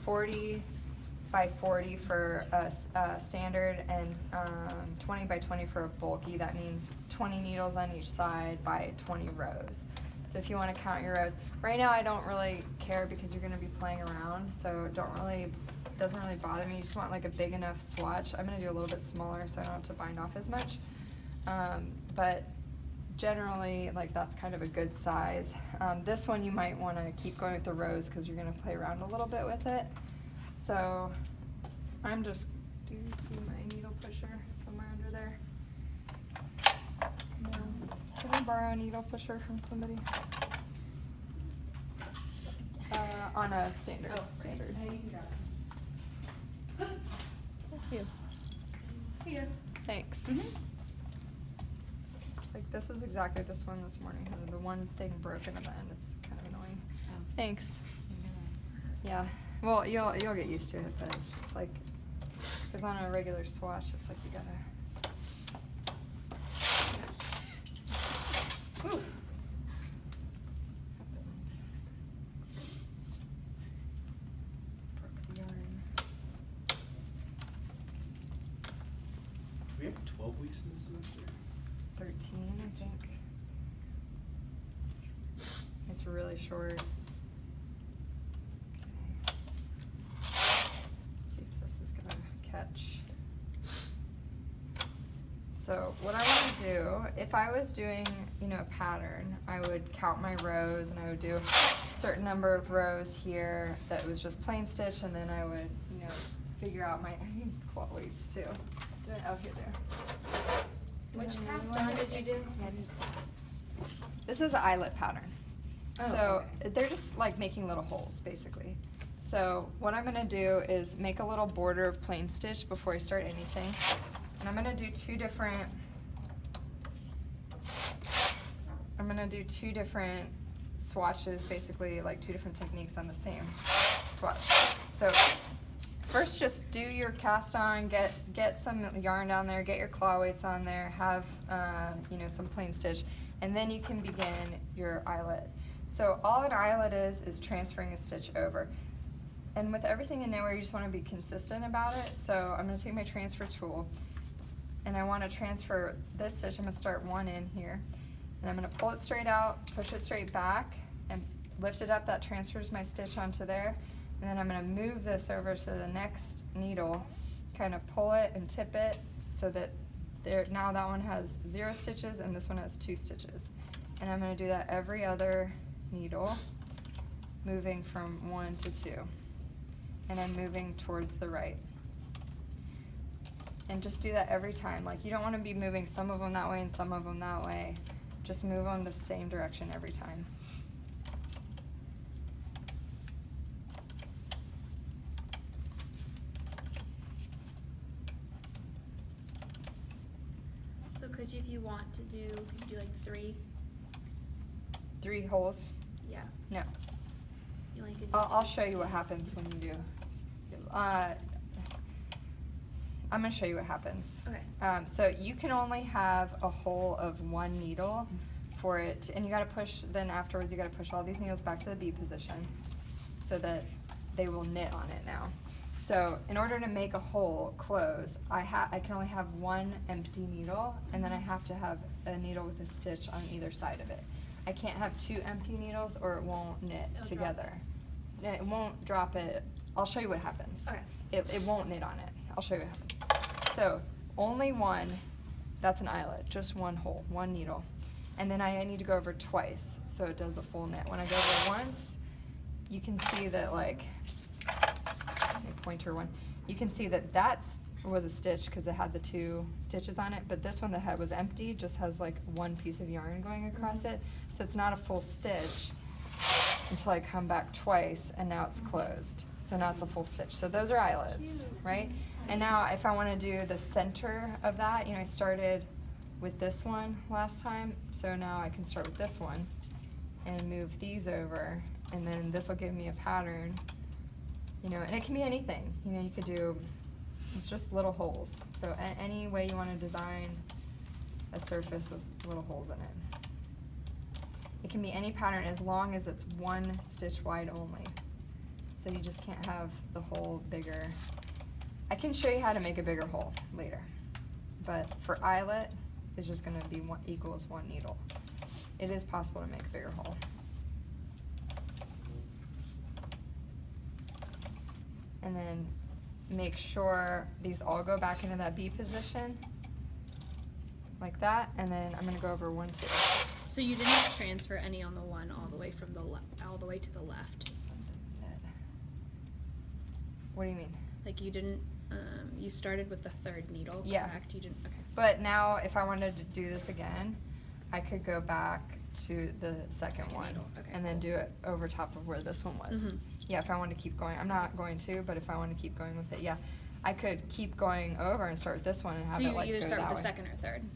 40 by 40 for a standard and 20 by 20 for a bulky. That means 20 needles on each side by 20 rows. So if you want to count your rows, right now I don't really care because you're going to be playing around, so doesn't really bother me. You just want like a big enough swatch. I'm going to do a little bit smaller so I don't have to bind off as much. But generally, like, that's kind of a good size. This one you might want to keep going with the rows because you're going to play around a little bit with it. So do you see my needle pusher somewhere under there? No. Can I borrow a needle pusher from somebody? On a standard. Oh, standard. Hey, you can grab it. Bless you. Here. Thanks. Like, this is exactly this one this morning. Had the one thing broken at the end. It's kind of annoying. Oh. Thanks. Yeah. Well, you'll get used to it, but it's just like, because on a regular swatch, it's like you gotta. Ooh. Broke the yarn. We have 12 weeks in this semester. 13, I think. It's really short. Okay. See if this is gonna catch. So what I want to do, if I was doing, a pattern, I would count my rows and I would do a certain number of rows here that was just plain stitch, and then I would, figure out I need claw weights too. Oh, here they are. Which cast on did you do? This is an eyelet pattern. Oh, So okay. they're just like making little holes, basically. So what I'm gonna do is make a little border of plain stitch before I start anything. And I'm gonna do two different swatches, basically like two different techniques on the same swatch. So first, just do your cast on, get some yarn down there, get your claw weights on there, have some plain stitch, and then you can begin your eyelet. So all an eyelet is transferring a stitch over. And with everything in knitwear, you just want to be consistent about it. So I'm going to take my transfer tool, and I want to transfer this stitch. I'm going to start one in here, and I'm going to pull it straight out, push it straight back, and lift it up. That transfers my stitch onto there. And then I'm going to move this over to the next needle, kind of pull it and tip it so that now that one has 0 stitches and this one has 2 stitches. And I'm going to do that every other needle, moving from 1 to 2. And then moving towards the right. And just do that every time. Like, you don't want to be moving some of them that way and some of them that way. Just move them the same direction every time. So could you, if you want to do, could you do like 3? 3 holes? Yeah. No. You only could do I'll show you what happens when you do. I'm going to show you what happens. Okay. So you can only have a hole of 1 needle for it, and you got to push, then afterwards you got to push all these needles back to the B position so that they will knit on it now. So in order to make a hole close, I can only have 1 empty needle, and then I have to have a needle with a stitch on either side of it. I can't have 2 empty needles or it won't knit It'll together. It won't drop it. I'll show you what happens. Okay. It won't knit on it. I'll show you what happens. So only 1, that's an eyelet, just 1 hole, 1 needle. And then I need to go over twice, so it does a full knit. When I go over once, you can see that, like, pointer one, you can see that was a stitch because it had the 2 stitches on it, but this one that was empty just has like 1 piece of yarn going across it, so it's not a full stitch until I come back twice, and now it's closed. So now it's a full stitch. So those are eyelets, right? And now if I want to do the center of that, I started with this one last time, so now I can start with this one and move these over, and then this will give me a pattern, and it can be anything. You could do, it's just little holes. So any way you want to design a surface with little holes in it. It can be any pattern as long as it's 1 stitch wide only. So you just can't have the hole bigger. I can show you how to make a bigger hole later. But for eyelet, it's just gonna be equals 1 needle. It is possible to make a bigger hole. And then make sure these all go back into that B position, like that, and then I'm gonna go over 1, 2. So you didn't transfer any on the one all the way from the all the way to the left. This one didn't knit. What do you mean? Like you didn't. You started with the 3rd needle, Yeah. correct? You didn't. Okay. But now, if I wanted to do this again, I could go back to the second one, needle. Okay, and then cool. do it over top of where this one was. Mhm. Yeah, if I wanted to keep going. I'm not going to, but if I want to keep going with it, yeah. I could keep going over and start with this one and have So it you like either go start that with the way. 2nd or 3rd.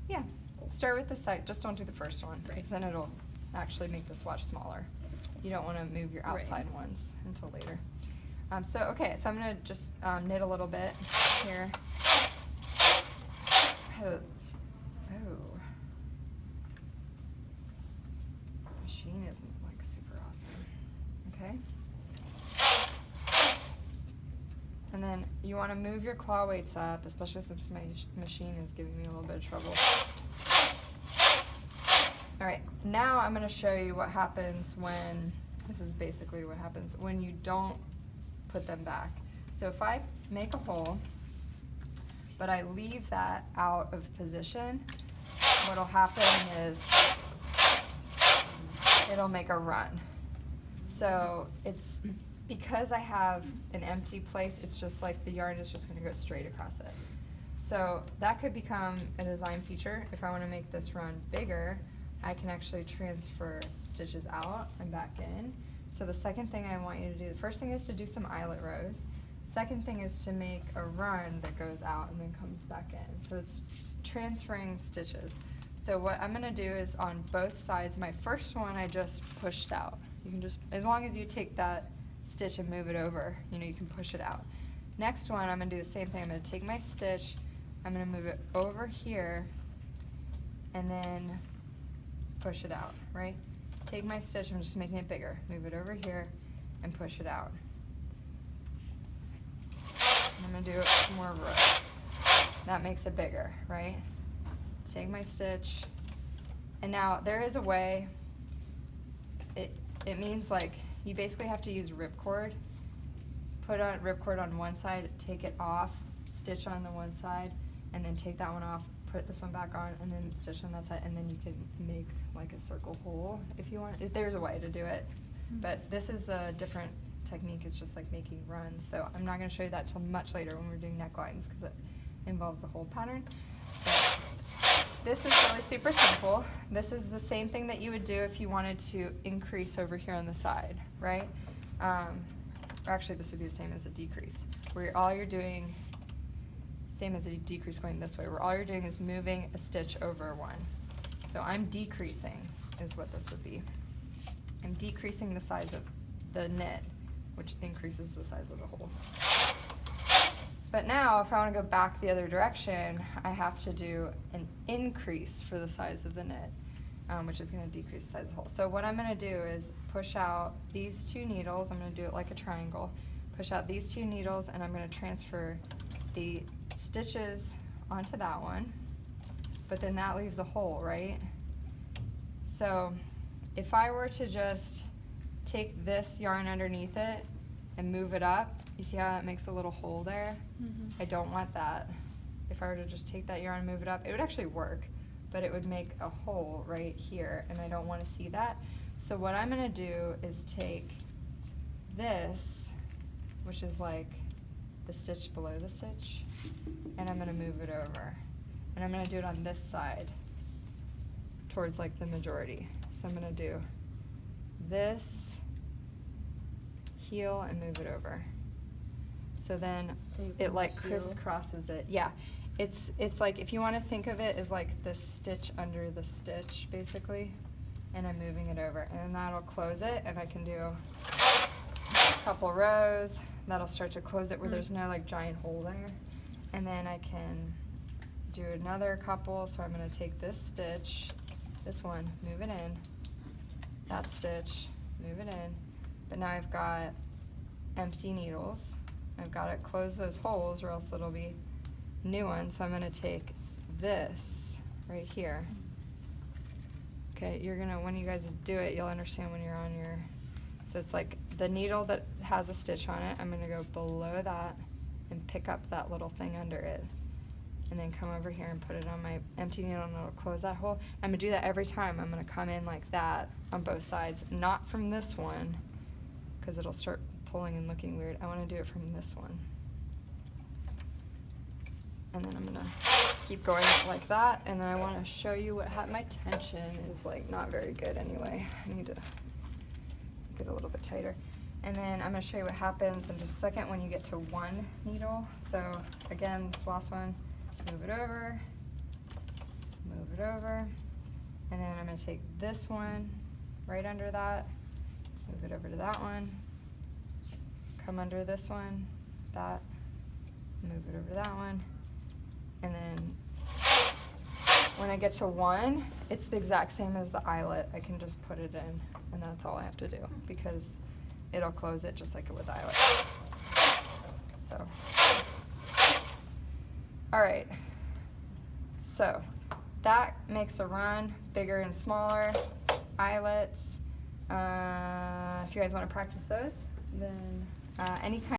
Yeah, start with the second, just don't do the first one, because Right. then it'll actually make the swatch smaller. You don't want to move your Right. outside ones until later. Okay, so I'm going to just knit a little bit here. Oh. This machine isn't like super awesome. Okay. And then you want to move your claw weights up, especially since my machine is giving me a little bit of trouble. Alright, now I'm going to show you what happens when, this is basically what happens when you don't put them back. So if I make a hole, but I leave that out of position, what'll happen is it'll make a run. So it's, because I have an empty place, it's just like the yarn is just gonna go straight across it. So that could become a design feature. If I wanna make this run bigger, I can actually transfer stitches out and back in. So the second thing I want you to do, the first thing is to do some eyelet rows. Second thing is to make a run that goes out and then comes back in. So it's transferring stitches. So what I'm gonna do is on both sides, my first one I just pushed out. You can just, as long as you take that stitch and move it over, you know, you can push it out. Next one, I'm gonna do the same thing. I'm gonna take my stitch, I'm gonna move it over here, and then push it out, right? Take my stitch, I'm just making it bigger. Move it over here and push it out. I'm gonna do some more rows. That makes it bigger, right? Take my stitch, and now there is a way, it means like, you basically have to use ripcord. Put on ripcord on one side, take it off, stitch on the one side, and then take that one off, put this one back on, and then stitch on that side, and then you can make like a circle hole if you want. There's a way to do it, but this is a different technique. It's just like making runs. So I'm not going to show you that till much later when we're doing necklines, because it involves the whole pattern. But this is really super simple. This is the same thing that you would do if you wanted to increase over here on the side, right? Or actually, this would be the same as a decrease, where all you're doing, same as a decrease going this way, where all you're doing is moving a stitch over one. So I'm decreasing is what this would be. I'm decreasing the size of the knit, which increases the size of the hole. But now, if I want to go back the other direction, I have to do an increase for the size of the knit, which is going to decrease the size of the hole. So what I'm going to do is push out these 2 needles. I'm going to do it like a triangle. Push out these 2 needles, and I'm going to transfer the stitches onto that one. But then that leaves a hole, right? So if I were to just take this yarn underneath it and move it up, you see how that makes a little hole there? Mm-hmm. I don't want that. If I were to just take that yarn and move it up, it would actually work, but it would make a hole right here, and I don't want to see that. So what I'm going to do is take this, which is like the stitch below the stitch, and I'm going to move it over. And I'm going to do it on this side towards like the majority. So I'm going to do this, heel, and move it over. So then So you it can like heel? crisscrosses it. Yeah, it's like, if you want to think of it as like the stitch under the stitch, basically, and I'm moving it over, and then that'll close it, and I can do a couple rows. That'll start to close it where there's no like giant hole there, and then I can do another couple. So I'm going to take this stitch, this one, move it in, that stitch, move it in, but now I've got empty needles. I've got to close those holes or else it'll be new ones. So I'm going to take this right here. Okay, you're gonna, when you guys do it, you'll understand when you're on your, so it's like the needle that has a stitch on it, I'm gonna go below that and pick up that little thing under it. And then come over here and put it on my empty needle and it'll close that hole. I'm gonna do that every time. I'm gonna come in like that on both sides, not from this one, because it'll start pulling and looking weird. I wanna do it from this one. And then I'm gonna keep going like that, and then I wanna show you what my tension is like not very good anyway. I need to get a little bit tighter. And then I'm gonna show you what happens in just a second when you get to one needle. So again, this last one, move it over, and then I'm gonna take this one right under that, move it over to that one, come under this one, that, move it over to that one, and then when I get to one, it's the exact same as the eyelet. I can just put it in, and that's all I have to do because it'll close it just like it would the eyelet. So, all right. So that makes a run bigger and smaller. Eyelets. If you guys want to practice those, then any kind.